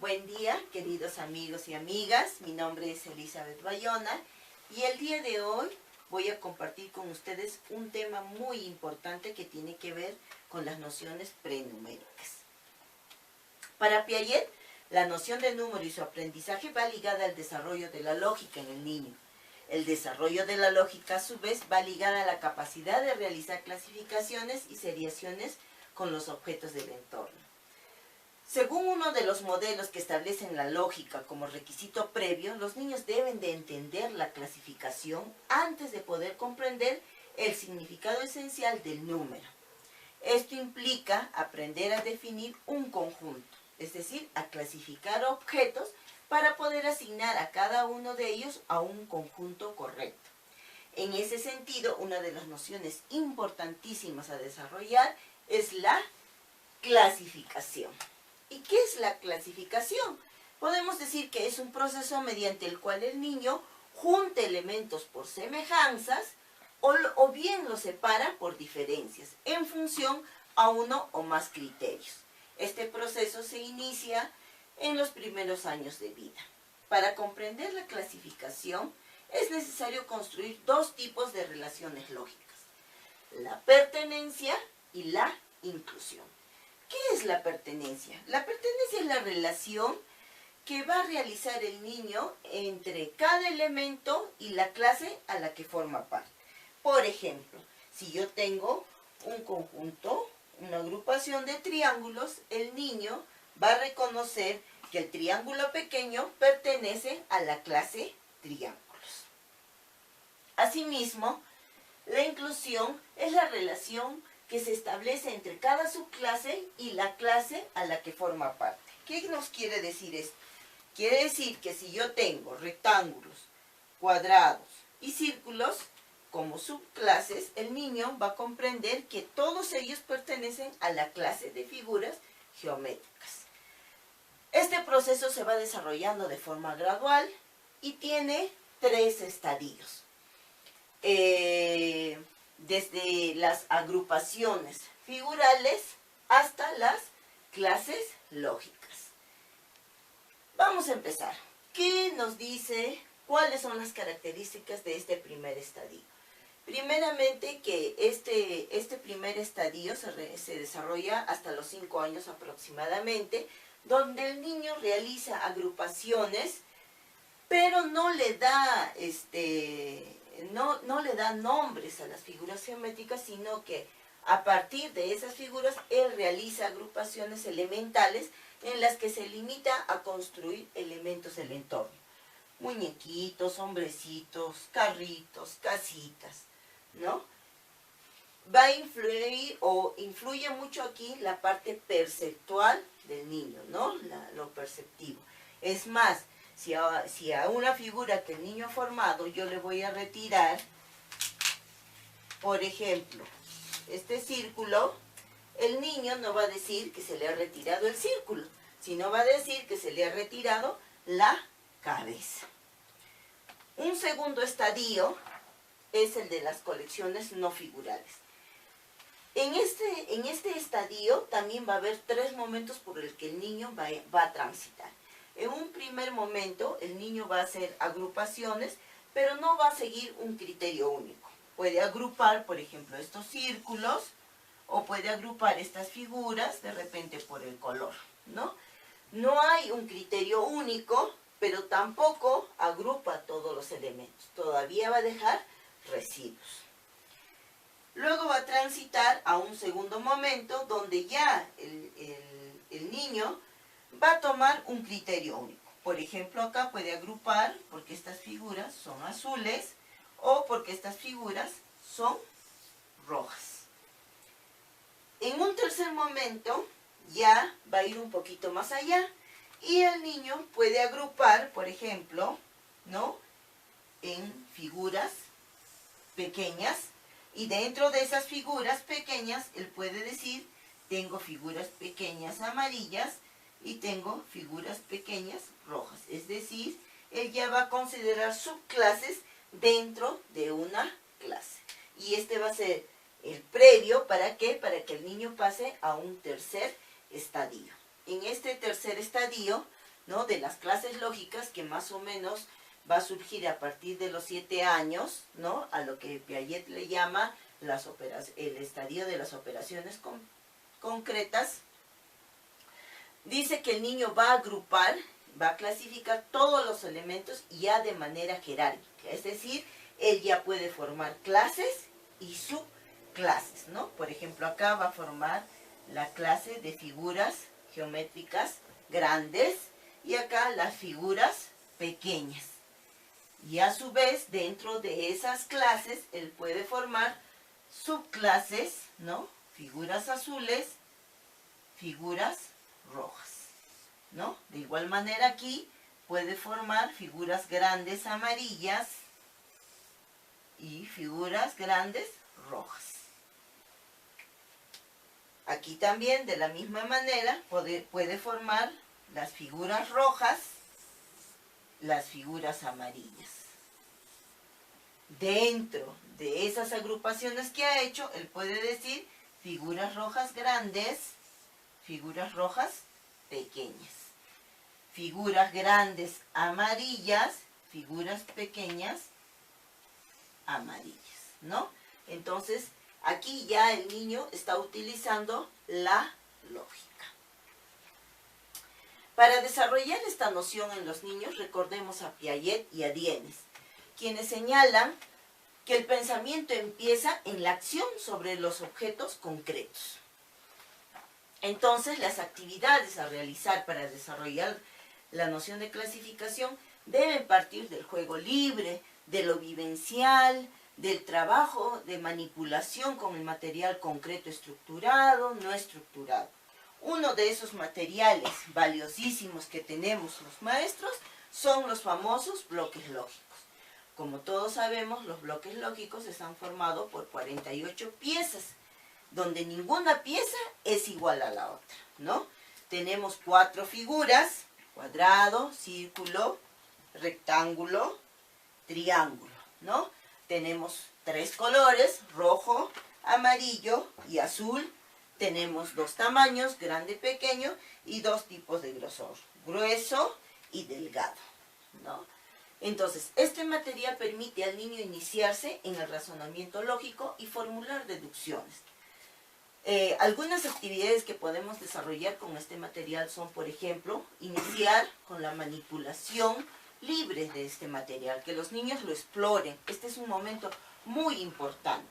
Buen día, queridos amigos y amigas. Mi nombre es Elizabeth Bayona y el día de hoy voy a compartir con ustedes un tema muy importante que tiene que ver con las nociones prenuméricas. Para Piaget, la noción de número y su aprendizaje va ligada al desarrollo de la lógica en el niño. El desarrollo de la lógica, a su vez, va ligada a la capacidad de realizar clasificaciones y seriaciones con los objetos del entorno. Según uno de los modelos que establecen la lógica como requisito previo, los niños deben de entender la clasificación antes de poder comprender el significado esencial del número. Esto implica aprender a definir un conjunto, es decir, a clasificar objetos para poder asignar a cada uno de ellos a un conjunto correcto. En ese sentido, una de las nociones importantísimas a desarrollar es la clasificación. ¿Y qué es la clasificación? Podemos decir que es un proceso mediante el cual el niño junta elementos por semejanzas o bien los separa por diferencias en función a uno o más criterios. Este proceso se inicia en los primeros años de vida. Para comprender la clasificación es necesario construir dos tipos de relaciones lógicas: la pertenencia y la inclusión. ¿Qué es la pertenencia? La pertenencia es la relación que va a realizar el niño entre cada elemento y la clase a la que forma parte. Por ejemplo, si yo tengo un conjunto, una agrupación de triángulos, el niño va a reconocer que el triángulo pequeño pertenece a la clase triángulos. Asimismo, la inclusión es la relación que se establece entre cada subclase y la clase a la que forma parte. ¿Qué nos quiere decir esto? Quiere decir que si yo tengo rectángulos, cuadrados y círculos como subclases, el niño va a comprender que todos ellos pertenecen a la clase de figuras geométricas. Este proceso se va desarrollando de forma gradual y tiene tres estadios. Desde las agrupaciones figurales hasta las clases lógicas. Vamos a empezar. ¿Qué nos dice? ¿Cuáles son las características de este primer estadio? Primeramente que este primer estadio se desarrolla hasta los 5 años aproximadamente, donde el niño realiza agrupaciones, pero no le da no le da nombres a las figuras geométricas, sino que a partir de esas figuras él realiza agrupaciones elementales en las que se limita a construir elementos del entorno. Muñequitos, hombrecitos, carritos, casitas, ¿no? Va a influir o influye mucho aquí la parte perceptual del niño, ¿no? Lo perceptivo. Es más, si a una figura que el niño ha formado yo le voy a retirar, por ejemplo, este círculo, el niño no va a decir que se le ha retirado el círculo, sino va a decir que se le ha retirado la cabeza. Un segundo estadio es el de las colecciones no figurales. En este estadio también va a haber 3 momentos por el que el niño va a transitar. En un primer momento, el niño va a hacer agrupaciones, pero no va a seguir un criterio único. Puede agrupar, por ejemplo, estos círculos, o puede agrupar estas figuras, de repente por el color, ¿no? No hay un criterio único, pero tampoco agrupa todos los elementos. Todavía va a dejar residuos. Luego va a transitar a un segundo momento, donde ya el niño va a tomar un criterio único. Por ejemplo, acá puede agrupar porque estas figuras son azules o porque estas figuras son rojas. En un tercer momento ya va a ir un poquito más allá y el niño puede agrupar, por ejemplo, ¿no?, en figuras pequeñas, y dentro de esas figuras pequeñas él puede decir: tengo figuras pequeñas amarillas y tengo figuras pequeñas rojas. Es decir, él ya va a considerar subclases dentro de una clase. Y este va a ser el previo, ¿para qué? Para que el niño pase a un tercer estadio. En este tercer estadio ¿no? De las clases lógicas, que más o menos va a surgir a partir de los 7 años, ¿no? A lo que Piaget le llama el estadio de las operaciones concretas. Dice que el niño va a agrupar, va a clasificar todos los elementos ya de manera jerárquica, es decir, él ya puede formar clases y subclases, ¿no? Por ejemplo, acá va a formar la clase de figuras geométricas grandes y acá las figuras pequeñas. Y a su vez, dentro de esas clases, él puede formar subclases, ¿no? Figuras azules, figuras rojas, ¿no? De igual manera aquí puede formar figuras grandes amarillas y figuras grandes rojas. Aquí también, de la misma manera, puede formar las figuras rojas, las figuras amarillas. Dentro de esas agrupaciones que ha hecho, él puede decir figuras rojas grandes, figuras rojas pequeñas, figuras grandes amarillas, figuras pequeñas amarillas, ¿no? Entonces, aquí ya el niño está utilizando la lógica. Para desarrollar esta noción en los niños, recordemos a Piaget y a Dienes, quienes señalan que el pensamiento empieza en la acción sobre los objetos concretos. Entonces, las actividades a realizar para desarrollar la noción de clasificación deben partir del juego libre, de lo vivencial, del trabajo de manipulación con el material concreto estructurado, no estructurado. Uno de esos materiales valiosísimos que tenemos los maestros son los famosos bloques lógicos. Como todos sabemos, los bloques lógicos están formados por 48 piezas, donde ninguna pieza es igual a la otra, ¿no? Tenemos 4 figuras: cuadrado, círculo, rectángulo, triángulo, ¿no? Tenemos 3 colores: rojo, amarillo y azul. Tenemos 2 tamaños, grande y pequeño, y 2 tipos de grosor, grueso y delgado, ¿no? Entonces, este material permite al niño iniciarse en el razonamiento lógico y formular deducciones. Algunas actividades que podemos desarrollar con este material son, por ejemplo, iniciar con la manipulación libre de este material, que los niños lo exploren. Este es un momento muy importante.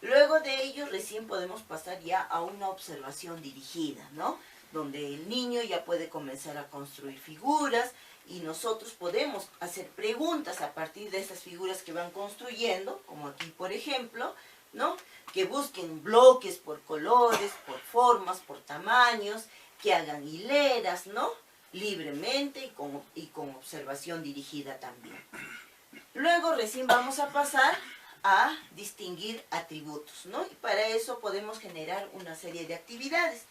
Luego de ello, recién podemos pasar ya a una observación dirigida, ¿no? Donde el niño ya puede comenzar a construir figuras y nosotros podemos hacer preguntas a partir de esas figuras que van construyendo, como aquí, por ejemplo, ¿no? Que busquen bloques por colores, por formas, por tamaños, que hagan hileras, ¿no? Libremente y con observación dirigida también. Luego recién vamos a pasar a distinguir atributos, ¿no? Y para eso podemos generar una serie de actividades.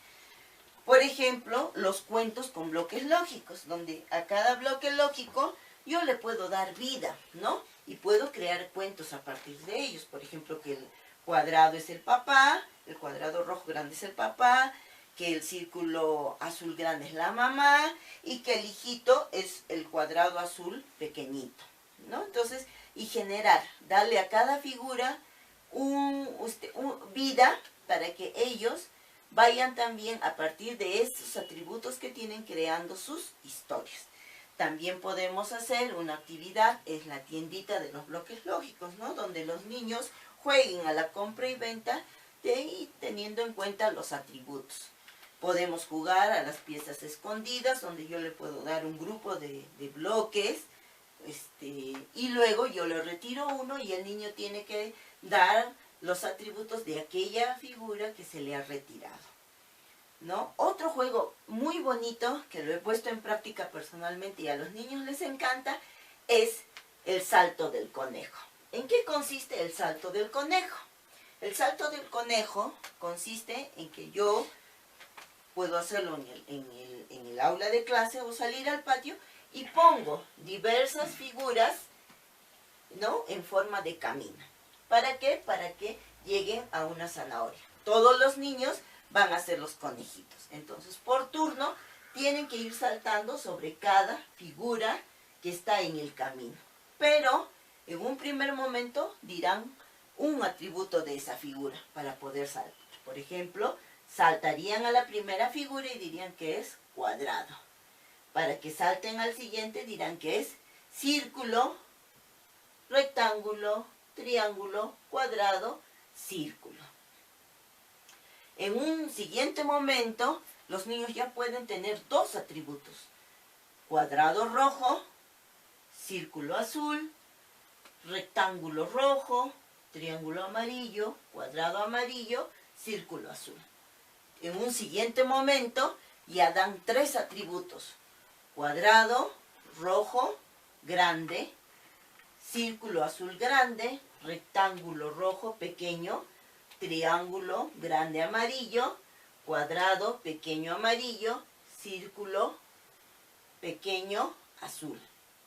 Por ejemplo, los cuentos con bloques lógicos, donde a cada bloque lógico yo le puedo dar vida, ¿no? Y puedo crear cuentos a partir de ellos. Por ejemplo, que el cuadrado es el papá, el cuadrado rojo grande es el papá, que el círculo azul grande es la mamá y que el hijito es el cuadrado azul pequeñito, ¿no? Entonces, y generar, darle a cada figura vida para que ellos vayan también a partir de estos atributos que tienen creando sus historias. También podemos hacer una actividad, es la tiendita de los bloques lógicos, ¿no? Donde los niños jueguen a la compra y venta teniendo en cuenta los atributos. Podemos jugar a las piezas escondidas, donde yo le puedo dar un grupo de bloques, y luego yo le retiro uno y el niño tiene que dar los atributos de aquella figura que se le ha retirado, ¿no? Otro juego muy bonito, que lo he puesto en práctica personalmente y a los niños les encanta, es el salto del conejo. ¿En qué consiste el salto del conejo? El salto del conejo consiste en que yo puedo hacerlo en el aula de clase o salir al patio y pongo diversas figuras, ¿no? En forma de camino. ¿Para qué? Para que lleguen a una zanahoria. Todos los niños van a ser los conejitos. Entonces, por turno, tienen que ir saltando sobre cada figura que está en el camino. Pero en un primer momento dirán un atributo de esa figura para poder saltar. Por ejemplo, saltarían a la primera figura y dirían que es cuadrado. Para que salten al siguiente dirán que es círculo, rectángulo, triángulo, cuadrado, círculo. En un siguiente momento, los niños ya pueden tener dos atributos. Cuadrado rojo, círculo azul, rectángulo rojo, triángulo amarillo, cuadrado amarillo, círculo azul. En un siguiente momento ya dan tres atributos. Cuadrado rojo grande, círculo azul grande, rectángulo rojo pequeño, triángulo grande amarillo, cuadrado pequeño amarillo, círculo pequeño azul,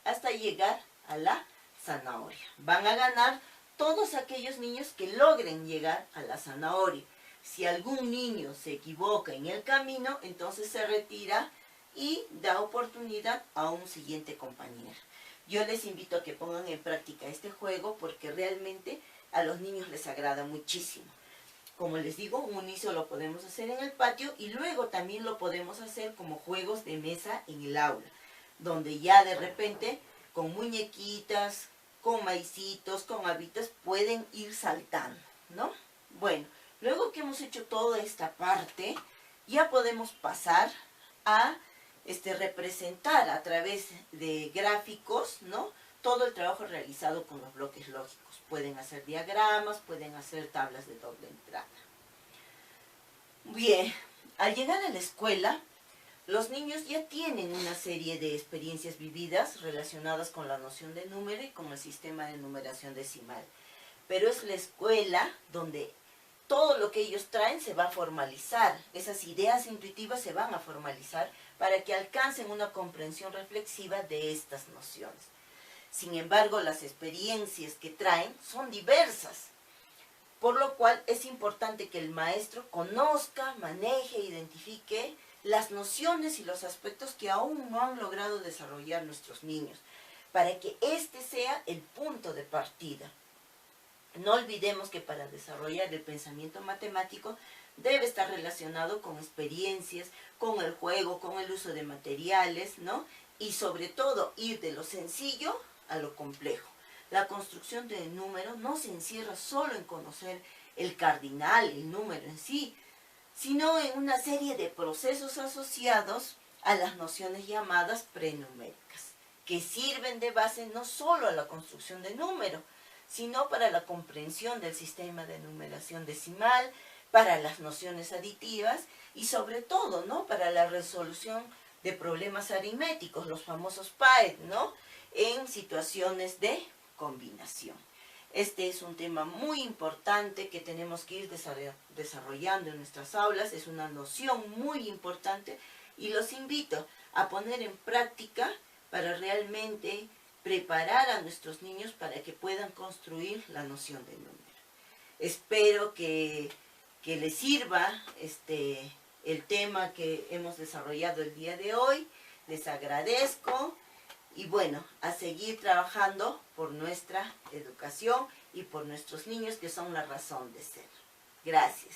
hasta llegar a la zanahoria. Van a ganar todos aquellos niños que logren llegar a la zanahoria. Si algún niño se equivoca en el camino, entonces se retira y da oportunidad a un siguiente compañero. Yo les invito a que pongan en práctica este juego porque realmente a los niños les agrada muchísimo. Como les digo, un inicio lo podemos hacer en el patio y luego también lo podemos hacer como juegos de mesa en el aula, donde ya de repente con muñequitas, con maicitos, con habitas pueden ir saltando, ¿no? Bueno, luego que hemos hecho toda esta parte, ya podemos pasar a representar a través de gráficos, ¿no? Todo el trabajo realizado con los bloques lógicos. Pueden hacer diagramas, pueden hacer tablas de doble entrada. Bien, al llegar a la escuela, los niños ya tienen una serie de experiencias vividas relacionadas con la noción de número y con el sistema de numeración decimal. Pero es la escuela donde todo lo que ellos traen se va a formalizar. Esas ideas intuitivas se van a formalizar para que alcancen una comprensión reflexiva de estas nociones. Sin embargo, las experiencias que traen son diversas, por lo cual es importante que el maestro conozca, maneje, identifique las nociones y los aspectos que aún no han logrado desarrollar nuestros niños, para que este sea el punto de partida. No olvidemos que para desarrollar el pensamiento matemático debe estar relacionado con experiencias, con el juego, con el uso de materiales, ¿no? Y sobre todo ir de lo sencillo a lo complejo. La construcción del número no se encierra solo en conocer el cardinal, el número en sí, sino en una serie de procesos asociados a las nociones llamadas prenuméricas, que sirven de base no solo a la construcción de número, sino para la comprensión del sistema de numeración decimal, para las nociones aditivas y sobre todo, ¿no?, para la resolución de problemas aritméticos, los famosos PAED, ¿no?, en situaciones de combinación. Este es un tema muy importante que tenemos que ir desarrollando en nuestras aulas, es una noción muy importante y los invito a poner en práctica para realmente preparar a nuestros niños para que puedan construir la noción de número. Espero que les sirva el tema que hemos desarrollado el día de hoy. Les agradezco y bueno, a seguir trabajando por nuestra educación y por nuestros niños que son la razón de ser. Gracias.